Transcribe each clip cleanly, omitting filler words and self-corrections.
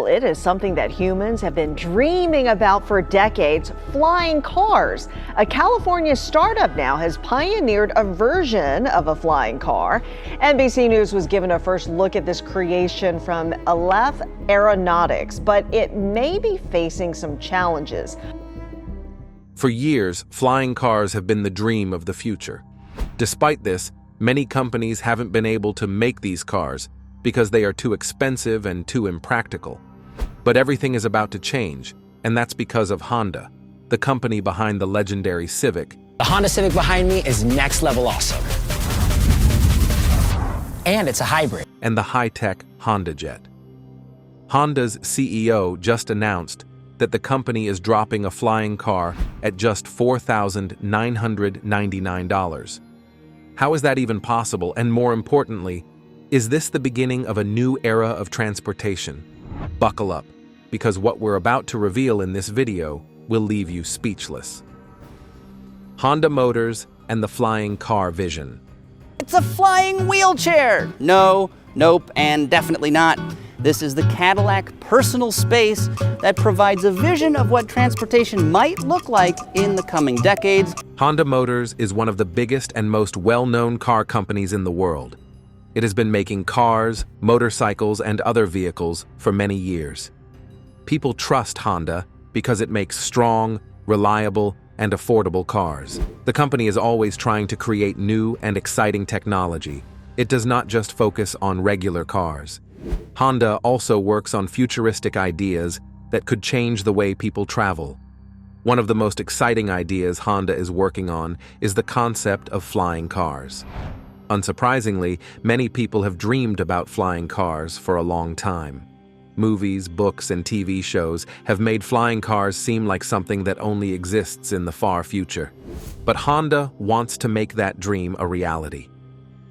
Well, it is something that humans have been dreaming about for decades, flying cars. A California startup now has pioneered a version of a flying car. NBC News was given a first look at this creation from Aleph Aeronautics, but it may be facing some challenges. For years, flying cars have been the dream of the future. Despite this, many companies haven't been able to make these cars because they are too expensive and too impractical. But everything is about to change, and that's because of Honda, the company behind the legendary Civic. The Honda Civic behind me is next level awesome. And it's a hybrid. And the high-tech HondaJet. Honda's CEO just announced that the company is dropping a flying car at just $4,999. How is that even possible? And more importantly, is this the beginning of a new era of transportation? Buckle up, because what we're about to reveal in this video will leave you speechless. Honda Motors and the flying car vision. It's a flying wheelchair! No, nope, and definitely not. This is the Cadillac personal space that provides a vision of what transportation might look like in the coming decades. Honda Motors is one of the biggest and most well-known car companies in the world. It has been making cars, motorcycles, and other vehicles for many years. People trust Honda because it makes strong, reliable, and affordable cars. The company is always trying to create new and exciting technology. It does not just focus on regular cars. Honda also works on futuristic ideas that could change the way people travel. One of the most exciting ideas Honda is working on is the concept of flying cars. Unsurprisingly, many people have dreamed about flying cars for a long time. Movies, books, and TV shows have made flying cars seem like something that only exists in the far future. But Honda wants to make that dream a reality.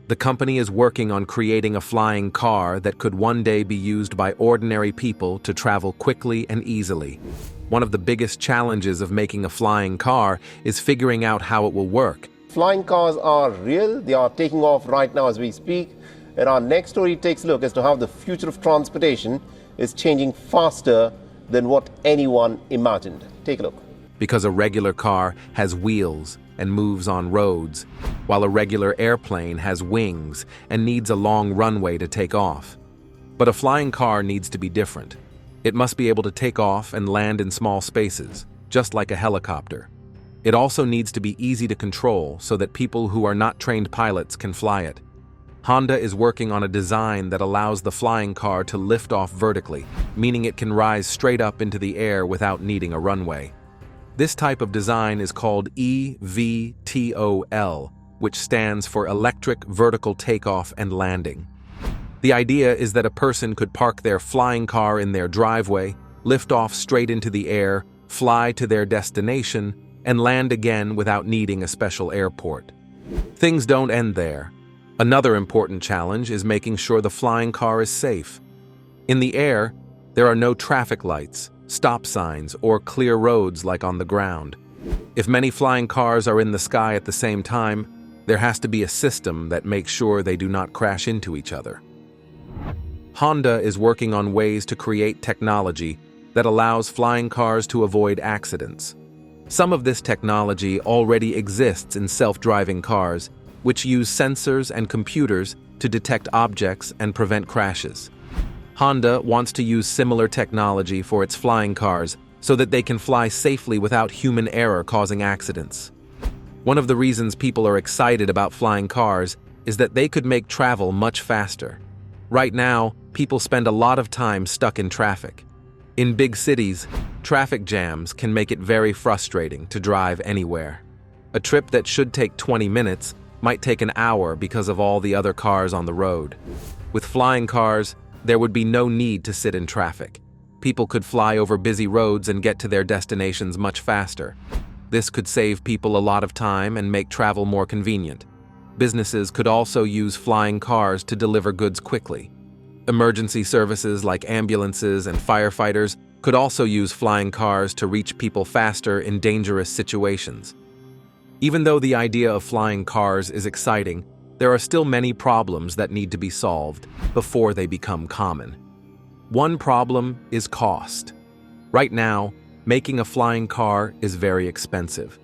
The company is working on creating a flying car that could one day be used by ordinary people to travel quickly and easily. One of the biggest challenges of making a flying car is figuring out how it will work. Flying cars are real. They are taking off right now as we speak. And our next story takes a look as to how the future of transportation is changing faster than what anyone imagined. Take a look. Because a regular car has wheels and moves on roads, while a regular airplane has wings and needs a long runway to take off. But a flying car needs to be different. It must be able to take off and land in small spaces, just like a helicopter. It also needs to be easy to control so that people who are not trained pilots can fly it. Honda is working on a design that allows the flying car to lift off vertically, meaning it can rise straight up into the air without needing a runway. This type of design is called eVTOL, which stands for Electric Vertical Takeoff and Landing. The idea is that a person could park their flying car in their driveway, lift off straight into the air, fly to their destination, and land again without needing a special airport. Things don't end there. Another important challenge is making sure the flying car is safe. In the air, there are no traffic lights, stop signs, or clear roads like on the ground. If many flying cars are in the sky at the same time, there has to be a system that makes sure they do not crash into each other. Honda is working on ways to create technology that allows flying cars to avoid accidents. Some of this technology already exists in self-driving cars, which use sensors and computers to detect objects and prevent crashes. Honda wants to use similar technology for its flying cars so that they can fly safely without human error causing accidents. One of the reasons people are excited about flying cars is that they could make travel much faster. Right now, people spend a lot of time stuck in traffic. In big cities, traffic jams can make it very frustrating to drive anywhere. A trip that should take 20 minutes might take an hour because of all the other cars on the road. With flying cars, there would be no need to sit in traffic. People could fly over busy roads and get to their destinations much faster. This could save people a lot of time and make travel more convenient. Businesses could also use flying cars to deliver goods quickly. Emergency services like ambulances and firefighters could also use flying cars to reach people faster in dangerous situations. Even though the idea of flying cars is exciting, there are still many problems that need to be solved before they become common. One problem is cost. Right now, making a flying car is very expensive.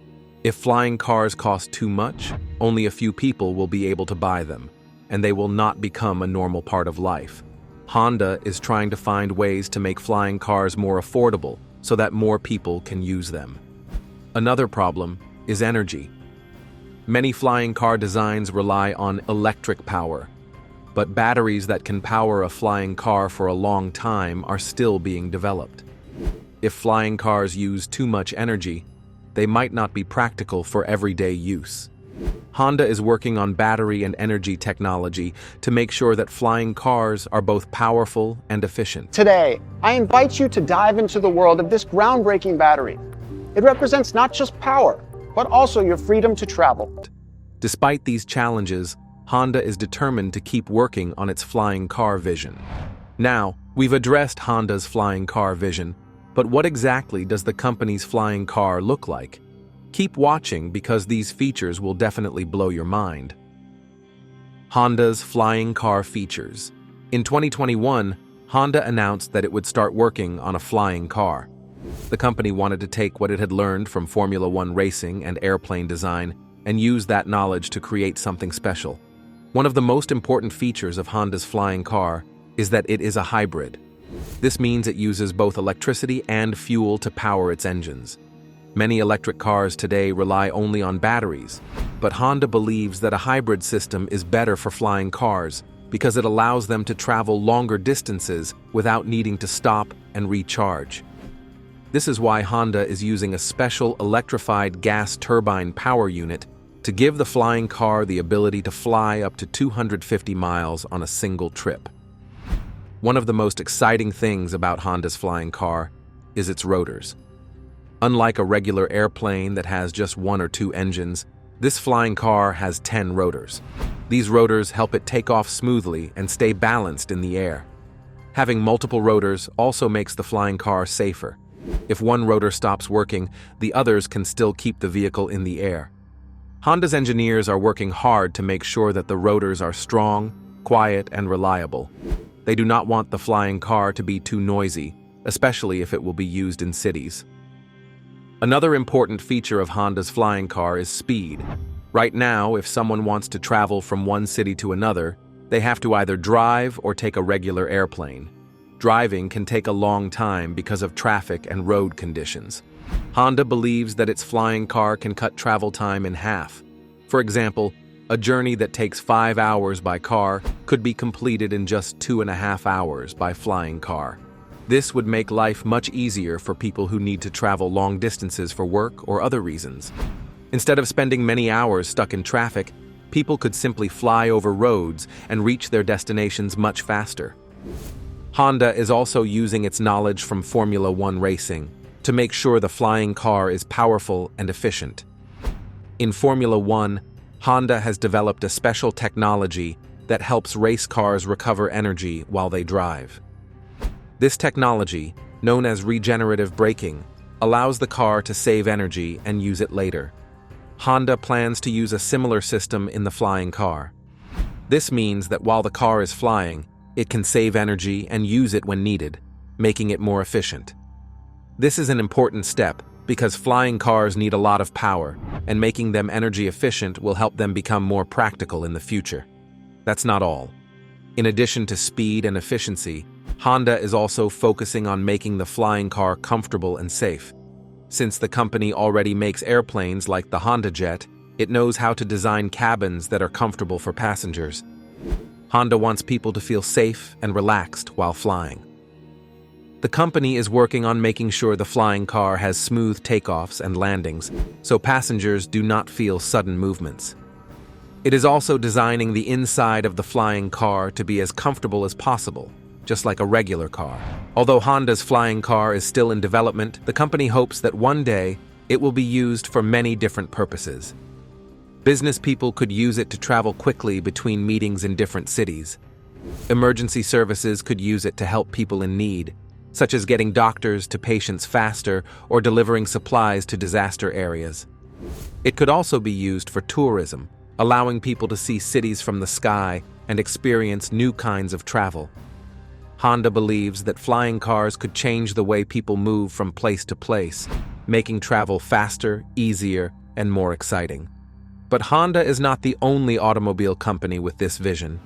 If flying cars cost too much, only a few people will be able to buy them, and they will not become a normal part of life. Honda is trying to find ways to make flying cars more affordable so that more people can use them. Another problem is energy. Many flying car designs rely on electric power, but batteries that can power a flying car for a long time are still being developed. If flying cars use too much energy, they might not be practical for everyday use. Honda is working on battery and energy technology to make sure that flying cars are both powerful and efficient. Today, I invite you to dive into the world of this groundbreaking battery. It represents not just power, but also your freedom to travel. Despite these challenges, Honda is determined to keep working on its flying car vision. Now, we've addressed Honda's flying car vision, but what exactly does the company's flying car look like? Keep watching because these features will definitely blow your mind. Honda's flying car features. In 2021, Honda announced that it would start working on a flying car. The company wanted to take what it had learned from Formula One racing and airplane design and use that knowledge to create something special. One of the most important features of Honda's flying car is that it is a hybrid. This means it uses both electricity and fuel to power its engines. Many electric cars today rely only on batteries, but Honda believes that a hybrid system is better for flying cars because it allows them to travel longer distances without needing to stop and recharge. This is why Honda is using a special electrified gas turbine power unit to give the flying car the ability to fly up to 250 miles on a single trip. One of the most exciting things about Honda's flying car is its rotors. Unlike a regular airplane that has just one or two engines, this flying car has 10 rotors. These rotors help it take off smoothly and stay balanced in the air. Having multiple rotors also makes the flying car safer. If one rotor stops working, the others can still keep the vehicle in the air. Honda's engineers are working hard to make sure that the rotors are strong, quiet, and reliable. They do not want the flying car to be too noisy, especially if it will be used in cities. Another important feature of Honda's flying car is speed. Right now, if someone wants to travel from one city to another, they have to either drive or take a regular airplane. Driving can take a long time because of traffic and road conditions. Honda believes that its flying car can cut travel time in half. For example, a journey that takes 5 hours by car could be completed in just 2.5 hours by flying car. This would make life much easier for people who need to travel long distances for work or other reasons. Instead of spending many hours stuck in traffic, people could simply fly over roads and reach their destinations much faster. Honda is also using its knowledge from Formula One racing to make sure the flying car is powerful and efficient. In Formula One, Honda has developed a special technology that helps race cars recover energy while they drive. This technology, known as regenerative braking, allows the car to save energy and use it later. Honda plans to use a similar system in the flying car. This means that while the car is flying, it can save energy and use it when needed, making it more efficient. This is an important step because flying cars need a lot of power, and making them energy efficient will help them become more practical in the future. That's not all. In addition to speed and efficiency, Honda is also focusing on making the flying car comfortable and safe. Since the company already makes airplanes like the HondaJet, it knows how to design cabins that are comfortable for passengers. Honda wants people to feel safe and relaxed while flying. The company is working on making sure the flying car has smooth takeoffs and landings, so passengers do not feel sudden movements. It is also designing the inside of the flying car to be as comfortable as possible, just like a regular car. Although Honda's flying car is still in development, the company hopes that one day it will be used for many different purposes. Business people could use it to travel quickly between meetings in different cities. Emergency services could use it to help people in need, such as getting doctors to patients faster or delivering supplies to disaster areas. It could also be used for tourism, allowing people to see cities from the sky and experience new kinds of travel. Honda believes that flying cars could change the way people move from place to place, making travel faster, easier, and more exciting. But Honda is not the only automobile company with this vision.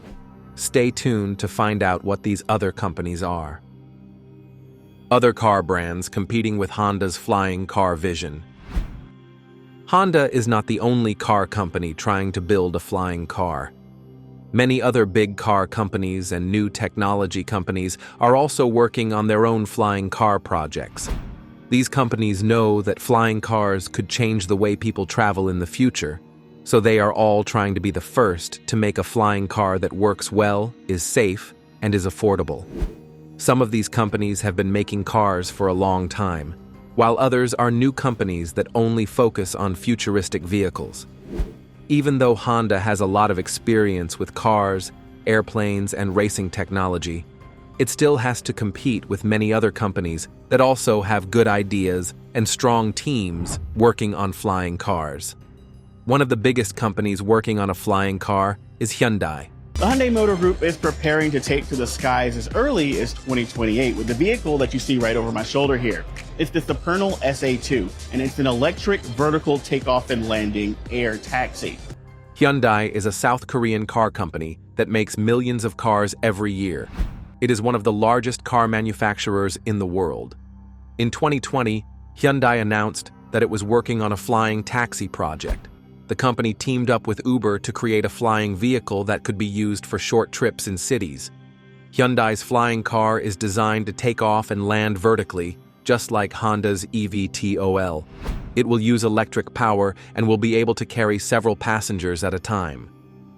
Stay tuned to find out what these other companies are. Other car brands competing with Honda's flying car vision. Honda is not the only car company trying to build a flying car. Many other big car companies and new technology companies are also working on their own flying car projects. These companies know that flying cars could change the way people travel in the future, so they are all trying to be the first to make a flying car that works well, is safe, and is affordable. Some of these companies have been making cars for a long time, while others are new companies that only focus on futuristic vehicles. Even though Honda has a lot of experience with cars, airplanes, and racing technology, it still has to compete with many other companies that also have good ideas and strong teams working on flying cars. One of the biggest companies working on a flying car is Hyundai. The Hyundai Motor Group is preparing to take to the skies as early as 2028 with the vehicle that you see right over my shoulder here. It's the Supernal SA2, and it's an electric vertical takeoff and landing air taxi. Hyundai is a South Korean car company that makes millions of cars every year. It is one of the largest car manufacturers in the world. In 2020, Hyundai announced that it was working on a flying taxi project. The company teamed up with Uber to create a flying vehicle that could be used for short trips in cities. Hyundai's flying car is designed to take off and land vertically, just like Honda's eVTOL. It will use electric power and will be able to carry several passengers at a time.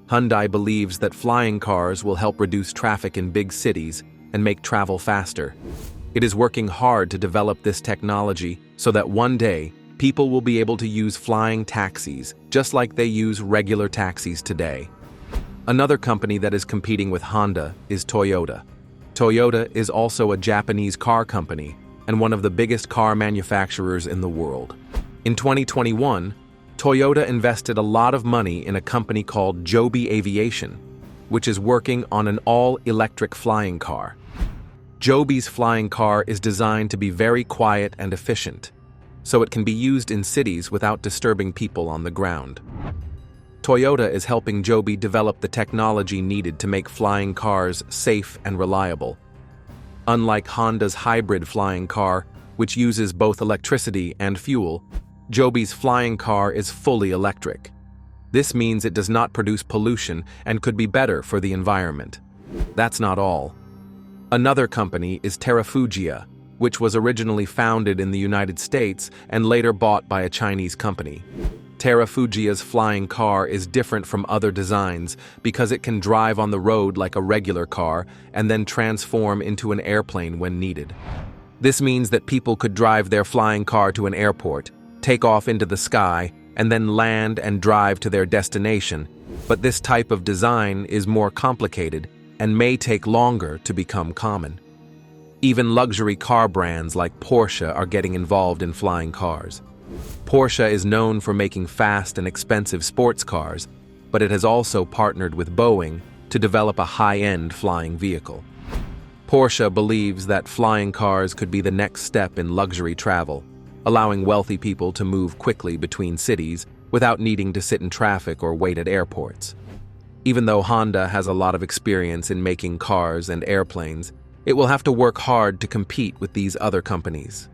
Hyundai believes that flying cars will help reduce traffic in big cities and make travel faster. It is working hard to develop this technology so that one day, people will be able to use flying taxis just like they use regular taxis today. Another company that is competing with Honda is Toyota. Toyota is also a Japanese car company and one of the biggest car manufacturers in the world. In 2021, Toyota invested a lot of money in a company called Joby Aviation, which is working on an all-electric flying car. Joby's flying car is designed to be very quiet and efficient, so it can be used in cities without disturbing people on the ground. Toyota is helping Joby develop the technology needed to make flying cars safe and reliable. Unlike Honda's hybrid flying car, which uses both electricity and fuel, Joby's flying car is fully electric. This means it does not produce pollution and could be better for the environment. That's not all. Another company is Terrafugia, which was originally founded in the United States and later bought by a Chinese company. Terrafugia's flying car is different from other designs because it can drive on the road like a regular car and then transform into an airplane when needed. This means that people could drive their flying car to an airport, take off into the sky, and then land and drive to their destination, but this type of design is more complicated and may take longer to become common. Even luxury car brands like Porsche are getting involved in flying cars. Porsche is known for making fast and expensive sports cars, but it has also partnered with Boeing to develop a high-end flying vehicle. Porsche believes that flying cars could be the next step in luxury travel, allowing wealthy people to move quickly between cities without needing to sit in traffic or wait at airports. Even though Honda has a lot of experience in making cars and airplanes, it will have to work hard to compete with these other companies.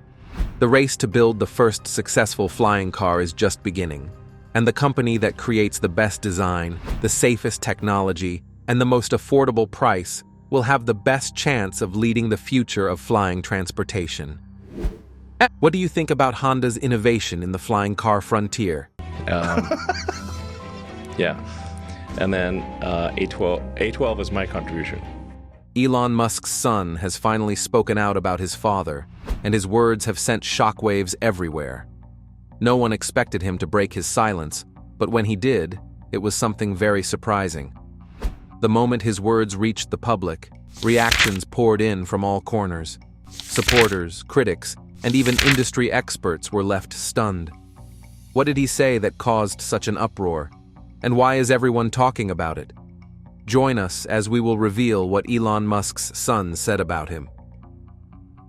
The race to build the first successful flying car is just beginning, and the company that creates the best design, the safest technology, and the most affordable price will have the best chance of leading the future of flying transportation. What do you think about Honda's innovation in the flying car frontier? Yeah. And then A12 is my contribution. Elon Musk's son has finally spoken out about his father, and his words have sent shockwaves everywhere. No one expected him to break his silence, but when he did, it was something very surprising. The moment his words reached the public, reactions poured in from all corners. Supporters, critics, and even industry experts were left stunned. What did he say that caused such an uproar? And why is everyone talking about it? Join us as we will reveal what Elon Musk's son said about him.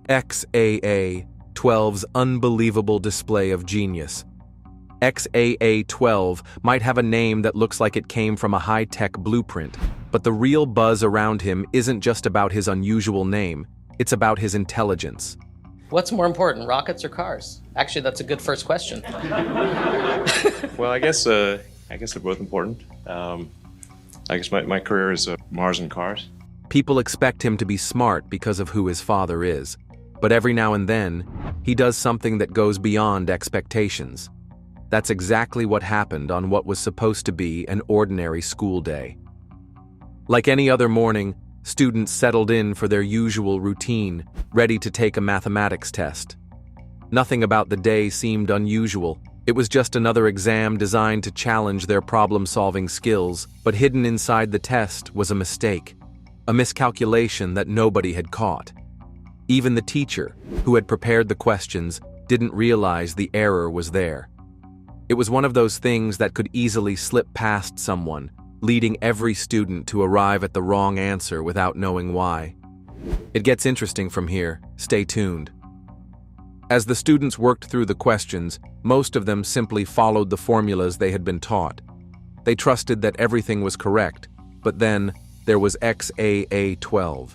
XAA-12's unbelievable display of genius. XAA-12 might have a name that looks like it came from a high-tech blueprint, but the real buzz around him isn't just about his unusual name, it's about his intelligence. What's more important, rockets or cars? Actually, that's a good first question. Well, I guess they're both important. I guess my career is Mars and cars. People expect him to be smart because of who his father is, but every now and then, he does something that goes beyond expectations. That's exactly what happened on what was supposed to be an ordinary school day. Like any other morning, students settled in for their usual routine, ready to take a mathematics test. Nothing about the day seemed unusual. It was just another exam designed to challenge their problem-solving skills, but hidden inside the test was a mistake, a miscalculation that nobody had caught. Even the teacher, who had prepared the questions, didn't realize the error was there. It was one of those things that could easily slip past someone, leading every student to arrive at the wrong answer without knowing why. It gets interesting from here. Stay tuned. As the students worked through the questions, most of them simply followed the formulas they had been taught. They trusted that everything was correct, but then there was XAA-12.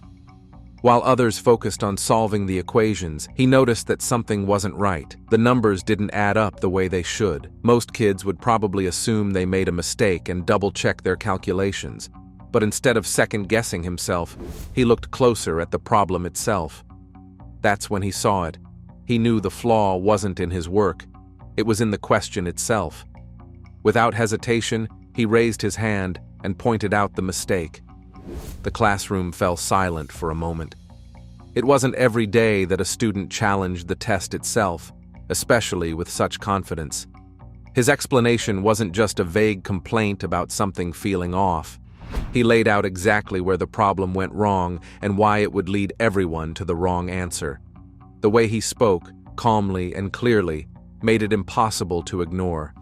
While others focused on solving the equations, he noticed that something wasn't right. The numbers didn't add up the way they should. Most kids would probably assume they made a mistake and double-check their calculations. But instead of second-guessing himself, he looked closer at the problem itself. That's when he saw it. He knew the flaw wasn't in his work. It was in the question itself. Without hesitation, he raised his hand and pointed out the mistake. The classroom fell silent for a moment. It wasn't every day that a student challenged the test itself, especially with such confidence. His explanation wasn't just a vague complaint about something feeling off. He laid out exactly where the problem went wrong and why it would lead everyone to the wrong answer. The way he spoke, calmly and clearly, made it impossible to ignore.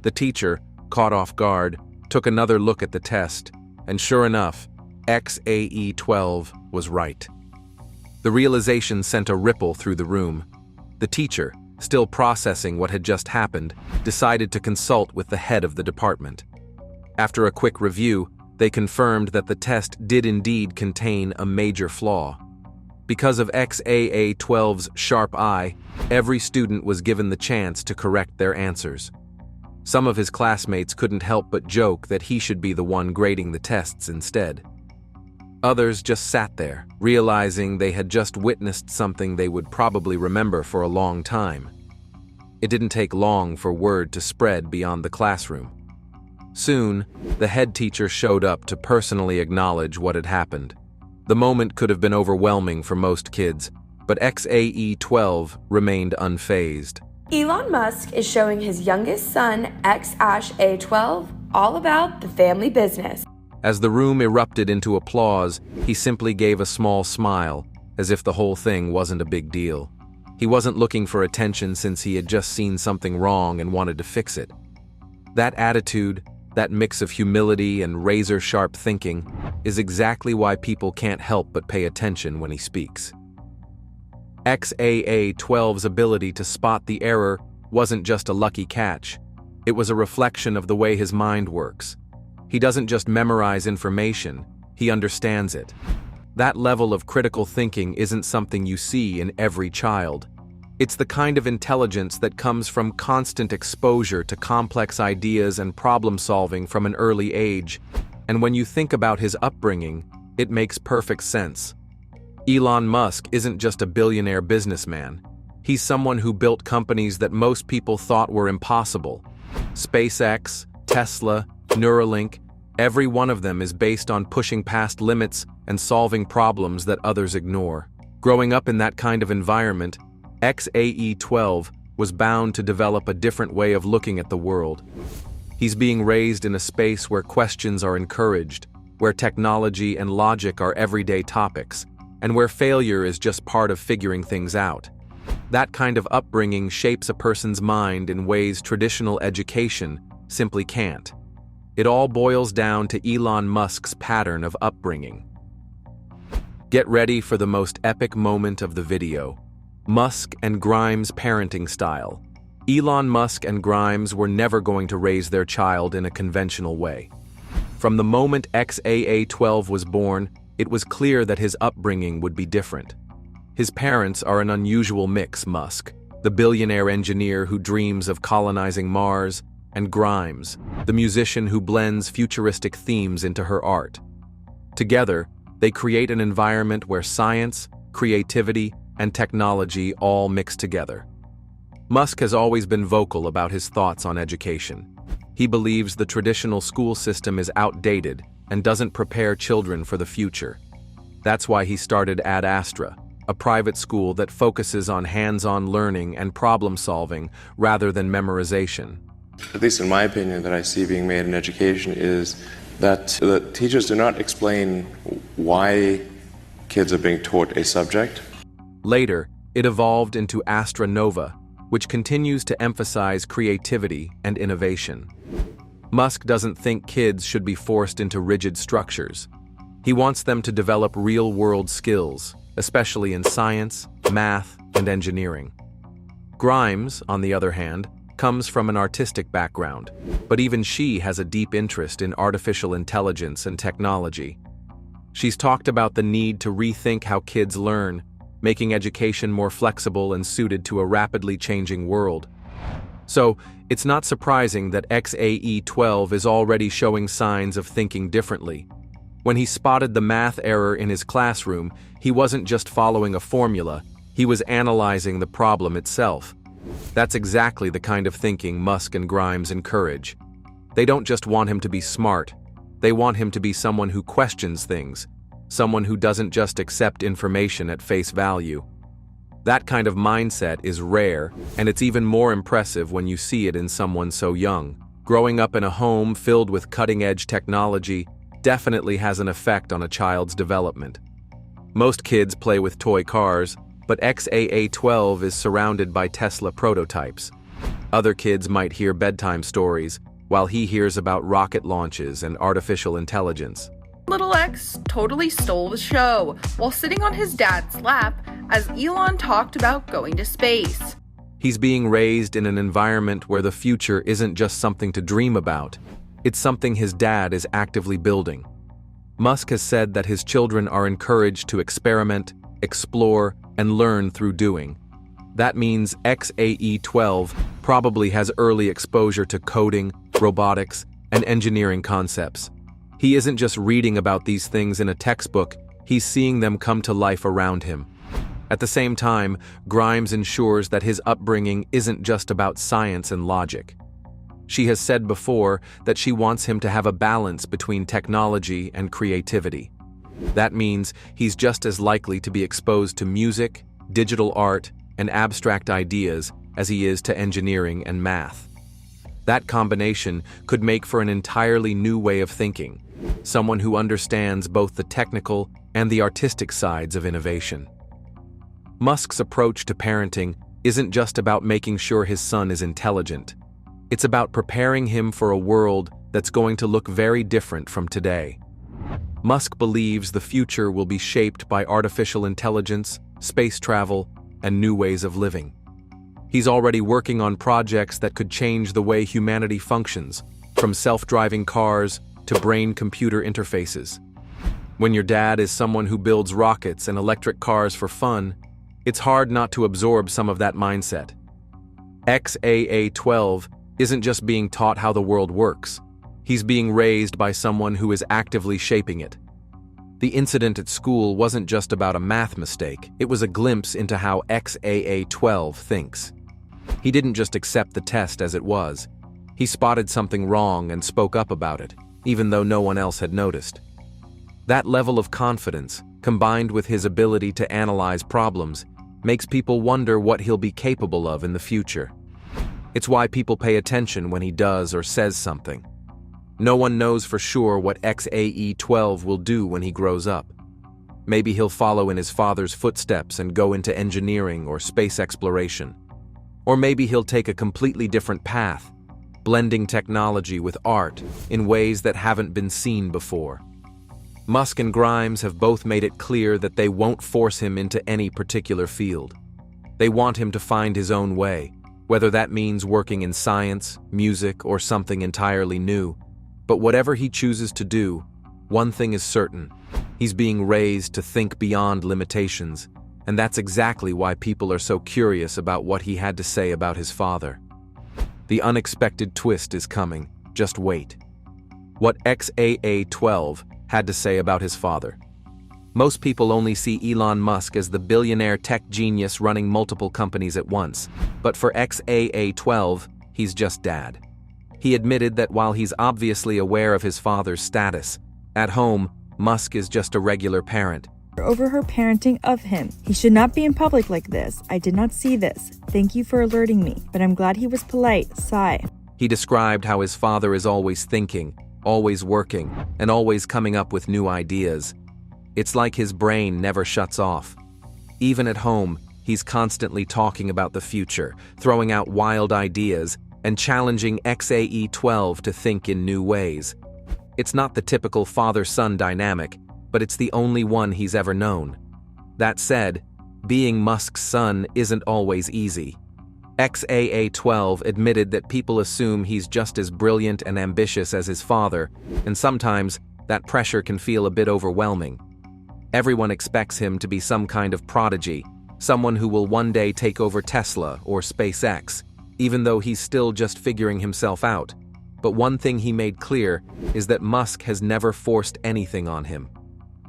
The teacher, caught off guard, took another look at the test, and sure enough, XAE-12 was right. The realization sent a ripple through the room. The teacher, still processing what had just happened, decided to consult with the head of the department. After a quick review, they confirmed that the test did indeed contain a major flaw. Because of XAA-12's sharp eye, every student was given the chance to correct their answers. Some of his classmates couldn't help but joke that he should be the one grading the tests instead. Others just sat there, realizing they had just witnessed something they would probably remember for a long time. It didn't take long for word to spread beyond the classroom. Soon, the head teacher showed up to personally acknowledge what had happened. The moment could have been overwhelming for most kids, but XAE-12 remained unfazed. Elon Musk is showing his youngest son, XAA-12, all about the family business. As the room erupted into applause, he simply gave a small smile, as if the whole thing wasn't a big deal. He wasn't looking for attention since he had just seen something wrong and wanted to fix it. That attitude, that mix of humility and razor-sharp thinking, is exactly why people can't help but pay attention when he speaks. XAA-12's ability to spot the error wasn't just a lucky catch. It was a reflection of the way his mind works. He doesn't just memorize information, he understands it. That level of critical thinking isn't something you see in every child. It's the kind of intelligence that comes from constant exposure to complex ideas and problem-solving from an early age. And when you think about his upbringing, it makes perfect sense. Elon Musk isn't just a billionaire businessman. He's someone who built companies that most people thought were impossible. SpaceX, Tesla, Neuralink, every one of them is based on pushing past limits and solving problems that others ignore. Growing up in that kind of environment, XAE-12 was bound to develop a different way of looking at the world. He's being raised in a space where questions are encouraged, where technology and logic are everyday topics, and where failure is just part of figuring things out. That kind of upbringing shapes a person's mind in ways traditional education simply can't. It all boils down to Elon Musk's pattern of upbringing. Get ready for the most epic moment of the video. Musk and Grimes parenting style. Elon Musk and Grimes were never going to raise their child in a conventional way. From the moment XAA-12 was born, it was clear that his upbringing would be different. His parents are an unusual mix: Musk, the billionaire engineer who dreams of colonizing Mars, and Grimes, the musician who blends futuristic themes into her art. Together, they create an environment where science, creativity, and technology all mix together. Musk has always been vocal about his thoughts on education. He believes the traditional school system is outdated and doesn't prepare children for the future. That's why he started Ad Astra, a private school that focuses on hands-on learning and problem-solving rather than memorization. At least in my opinion, that I see being made in education is that the teachers do not explain why kids are being taught a subject. Later, it evolved into Astra Nova, which continues to emphasize creativity and innovation. Musk doesn't think kids should be forced into rigid structures. He wants them to develop real-world skills, especially in science, math, and engineering. Grimes, on the other hand, comes from an artistic background, but even she has a deep interest in artificial intelligence and technology. She's talked about the need to rethink how kids learn, making education more flexible and suited to a rapidly changing world. So, it's not surprising that XAE-12 is already showing signs of thinking differently. When he spotted the math error in his classroom, he wasn't just following a formula, he was analyzing the problem itself. That's exactly the kind of thinking Musk and Grimes encourage. They don't just want him to be smart, they want him to be someone who questions things, someone who doesn't just accept information at face value. That kind of mindset is rare, and it's even more impressive when you see it in someone so young. Growing up in a home filled with cutting-edge technology definitely has an effect on a child's development. Most kids play with toy cars, but XAA-12 is surrounded by Tesla prototypes. Other kids might hear bedtime stories, while he hears about rocket launches and artificial intelligence. Little X totally stole the show while sitting on his dad's lap as Elon talked about going to space. He's being raised in an environment where the future isn't just something to dream about, it's something his dad is actively building. Musk has said that his children are encouraged to experiment, explore, and learn through doing. That means XAE-12 probably has early exposure to coding, robotics, and engineering concepts. He isn't just reading about these things in a textbook, he's seeing them come to life around him. At the same time, Grimes ensures that his upbringing isn't just about science and logic. She has said before that she wants him to have a balance between technology and creativity. That means he's just as likely to be exposed to music, digital art, and abstract ideas as he is to engineering and math. That combination could make for an entirely new way of thinking, someone who understands both the technical and the artistic sides of innovation. Musk's approach to parenting isn't just about making sure his son is intelligent. It's about preparing him for a world that's going to look very different from today. Musk believes the future will be shaped by artificial intelligence, space travel, and new ways of living. He's already working on projects that could change the way humanity functions, from self-driving cars to brain-computer interfaces. When your dad is someone who builds rockets and electric cars for fun, it's hard not to absorb some of that mindset. XAA-12 isn't just being taught how the world works. He's being raised by someone who is actively shaping it. The incident at school wasn't just about a math mistake, it was a glimpse into how XAA-12 thinks. He didn't just accept the test as it was. He spotted something wrong and spoke up about it, even though no one else had noticed. That level of confidence, combined with his ability to analyze problems, makes people wonder what he'll be capable of in the future. It's why people pay attention when he does or says something. No one knows for sure what XAE-12 will do when he grows up. Maybe he'll follow in his father's footsteps and go into engineering or space exploration. Or maybe he'll take a completely different path. blending technology with art in ways that haven't been seen before. Musk and Grimes have both made it clear that they won't force him into any particular field. They want him to find his own way, whether that means working in science, music, or something entirely new. But whatever he chooses to do, one thing is certain: he's being raised to think beyond limitations, and that's exactly why people are so curious about what he had to say about his father. The unexpected twist is coming. Just wait. What XAA-12 had to say about his father. Most people only see Elon Musk as the billionaire tech genius running multiple companies at once, but for XAA-12, he's just dad. He admitted that while he's obviously aware of his father's status, at home, Musk is just a regular parent. Over her parenting of him. He should not be in public like this. I did not see this. Thank you for alerting me, but I'm glad he was polite. Sigh. He described how his father is always thinking, always working, and always coming up with new ideas. It's like his brain never shuts off. Even at home, he's constantly talking about the future, throwing out wild ideas, and challenging XAE-12 to think in new ways. It's not the typical father-son dynamic, but it's the only one he's ever known. That said, being Musk's son isn't always easy. XAA-12 admitted that people assume he's just as brilliant and ambitious as his father, and sometimes that pressure can feel a bit overwhelming. Everyone expects him to be some kind of prodigy, someone who will one day take over Tesla or SpaceX, even though he's still just figuring himself out. But one thing he made clear is that Musk has never forced anything on him.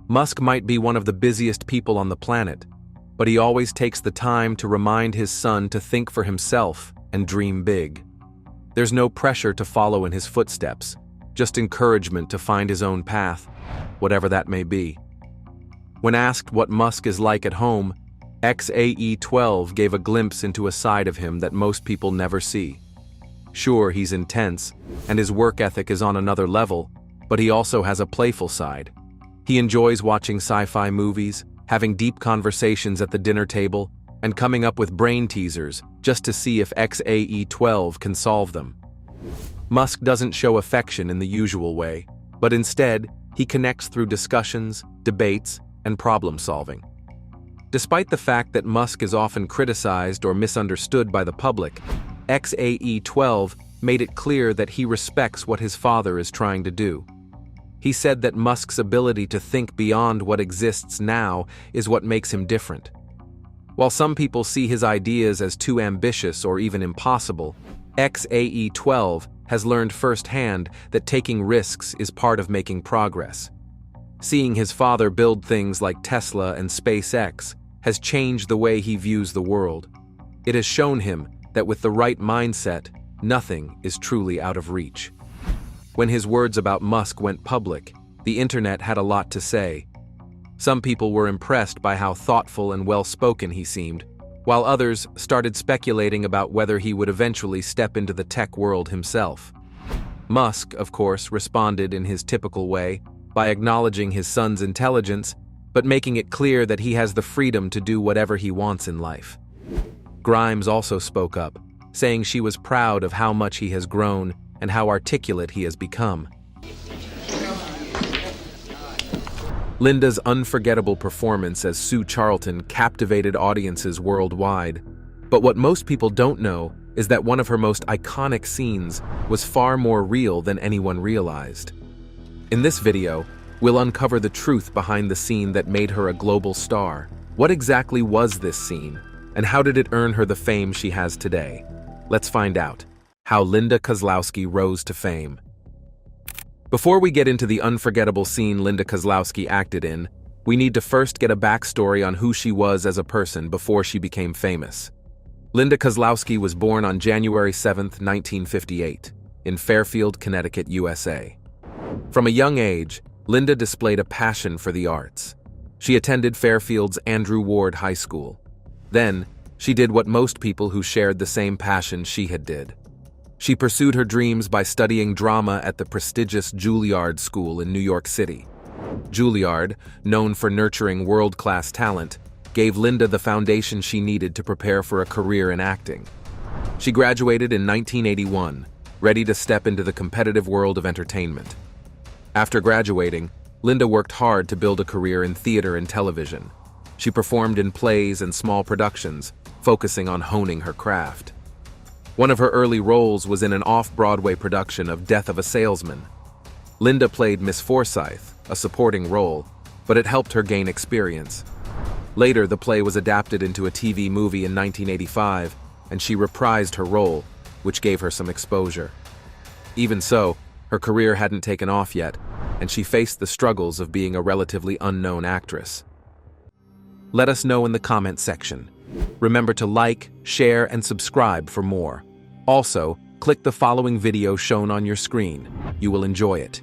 Musk might be one of the busiest people on the planet, but he always takes the time to remind his son to think for himself and dream big. There's no pressure to follow in his footsteps, just encouragement to find his own path, whatever that may be. When asked what Musk is like at home, XAE-12 gave a glimpse into a side of him that most people never see. Sure, he's intense, and his work ethic is on another level, but he also has a playful side. He enjoys watching sci-fi movies, having deep conversations at the dinner table, and coming up with brain teasers just to see if XAE-12 can solve them. Musk doesn't show affection in the usual way, but instead, he connects through discussions, debates, and problem solving. Despite the fact that Musk is often criticized or misunderstood by the public, XAE-12 made it clear that he respects what his father is trying to do. He said that Musk's ability to think beyond what exists now is what makes him different. While some people see his ideas as too ambitious or even impossible, XAE-12 has learned firsthand that taking risks is part of making progress. Seeing his father build things like Tesla and SpaceX has changed the way he views the world. It has shown him that with the right mindset, nothing is truly out of reach. When his words about Musk went public, the internet had a lot to say. Some people were impressed by how thoughtful and well-spoken he seemed, while others started speculating about whether he would eventually step into the tech world himself. Musk, of course, responded in his typical way, by acknowledging his son's intelligence, but making it clear that he has the freedom to do whatever he wants in life. Grimes also spoke up, saying she was proud of how much he has grown and how articulate he has become. Linda's unforgettable performance as Sue Charlton captivated audiences worldwide, but what most people don't know is that one of her most iconic scenes was far more real than anyone realized. In this video, we'll uncover the truth behind the scene that made her a global star. What exactly was this scene, and how did it earn her the fame she has today? Let's find out. How Linda Kozlowski rose to fame. Before we get into the unforgettable scene Linda Kozlowski acted in, we need to first get a backstory on who she was as a person before she became famous. Linda Kozlowski was born on January 7, 1958, in Fairfield, Connecticut, USA. From a young age, Linda displayed a passion for the arts. She attended Fairfield's Andrew Ward High School. Then, she did what most people who shared the same passion she had did. She pursued her dreams by studying drama at the prestigious Juilliard School in New York City. Juilliard, known for nurturing world-class talent, gave Linda the foundation she needed to prepare for a career in acting. She graduated in 1981, ready to step into the competitive world of entertainment. After graduating, Linda worked hard to build a career in theater and television. She performed in plays and small productions, focusing on honing her craft. One of her early roles was in an off-Broadway production of Death of a Salesman. Linda played Miss Forsyth, a supporting role, but it helped her gain experience. Later, the play was adapted into a TV movie in 1985, and she reprised her role, which gave her some exposure. Even so, her career hadn't taken off yet, and she faced the struggles of being a relatively unknown actress. Let us know in the comments section. Remember to like, share, and subscribe for more. Also, click the following video shown on your screen. You will enjoy it.